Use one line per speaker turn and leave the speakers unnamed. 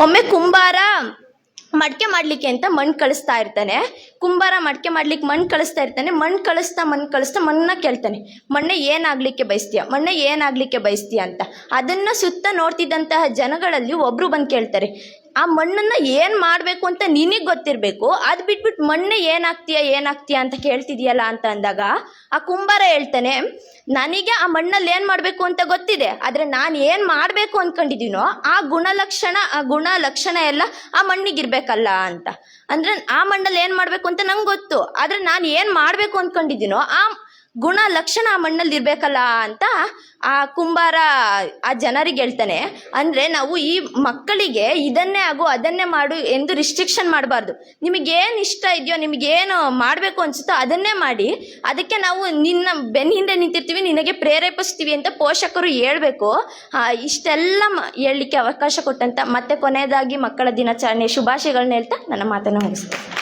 ಒಮ್ಮೆ ಕುಂಬಾರ ಮಡಿಕೆ ಮಾಡಲಿಕ್ಕೆ ಅಂತ ಮಣ್ಣು ಕಳಿಸ್ತಾ ಇರ್ತಾನೆ. ಕುಂಬಾರ ಮಡಿಕೆ ಮಾಡ್ಲಿಕ್ಕೆ ಮಣ್ಣು ಕಳಿಸ್ತಾ ಇರ್ತಾನೆ. ಮಣ್ಣು ಕಳಿಸ್ತಾ ಮಣ್ಣನ್ನ ಕೇಳ್ತಾನೆ, ಮಣ್ಣೆ ಏನಾಗ್ಲಿಕ್ಕೆ ಬಯಸ್ತೀಯ, ಮಣ್ಣೆ ಏನಾಗ್ಲಿಕ್ಕೆ ಬಯಸ್ತೀಯ ಅಂತ. ಅದನ್ನ ಸುತ್ತ ನೋಡ್ತಿದ್ದಂತಹ ಜನಗಳಲ್ಲಿ ಒಬ್ರು ಬಂದು ಕೇಳ್ತಾರೆ, ಆ ಮಣ್ಣನ್ನ ಏನ್ ಮಾಡ್ಬೇಕು ಅಂತ ನಿನಗೆ ಗೊತ್ತಿರ್ಬೇಕು, ಅದ್ ಬಿಟ್ಬಿಟ್ಟು ಮಣ್ಣೆ ಏನಾಗ್ತೀಯ ಅಂತ ಕೇಳ್ತಿದ್ಯಲ್ಲ ಅಂತ ಅಂದಾಗ ಆ ಕುಂಬಾರ ಹೇಳ್ತಾನೆ, ನನಗೆ ಆ ಮಣ್ಣಲ್ಲಿ ಏನ್ ಮಾಡ್ಬೇಕು ಅಂತ ಗೊತ್ತಿದೆ, ಆದ್ರೆ ನಾನು ಏನ್ ಮಾಡ್ಬೇಕು ಅನ್ಕೊಂಡಿದೀನೋ ಆ ಗುಣ ಲಕ್ಷಣ ಎಲ್ಲ ಆ ಮಣ್ಣಿಗಿರ್ಬೇಕಲ್ಲ ಅಂತ. ಅಂದ್ರೆ ಆ ಮಣ್ಣಲ್ಲಿ ಏನ್ ಮಾಡ್ಬೇಕು ಅಂತ ನಂಗೆ ಗೊತ್ತು, ಆದ್ರೆ ನಾನು ಏನ್ ಮಾಡ್ಬೇಕು ಅನ್ಕೊಂಡಿದೀನೋ ಆ ಗುಣ ಲಕ್ಷಣ ಆ ಮಣ್ಣಲ್ಲಿ ಇರ್ಬೇಕಲ್ಲ ಅಂತ ಆ ಕುಂಬಾರ ಆ ಜನರಿಗೆ ಹೇಳ್ತಾನೆ. ಅಂದ್ರೆ ನಾವು ಈ ಮಕ್ಕಳಿಗೆ ಇದನ್ನೇ ಆಗು ಅದನ್ನೇ ಮಾಡು ಎಂದು ರಿಸ್ಟ್ರಿಕ್ಷನ್ ಮಾಡಬಾರ್ದು. ನಿಮಗೇನು ಇಷ್ಟ ಇದೆಯೋ, ನಿಮಗೇನು ಮಾಡಬೇಕು ಅನ್ಸುತ್ತೋ ಅದನ್ನೇ ಮಾಡಿ, ಅದಕ್ಕೆ ನಾವು ನಿನ್ನ ಬೆನ್ನ ಹಿಂದೆ ನಿಂತಿರ್ತೀವಿ, ನಿನಗೆ ಪ್ರೇರೇಪಿಸ್ತೀವಿ ಅಂತ ಪೋಷಕರು ಹೇಳ್ಬೇಕು. ಇಷ್ಟೆಲ್ಲ ಹೇಳಲಿಕ್ಕೆ ಅವಕಾಶ ಕೊಟ್ಟಂತ ಮತ್ತೆ ಕೊನೆಯದಾಗಿ ಮಕ್ಕಳ ದಿನಾಚರಣೆ ಶುಭಾಶಯಗಳನ್ನ ಹೇಳ್ತಾ ನನ್ನ ಮಾತನ್ನು ಮುಗಿಸ್ತೇನೆ.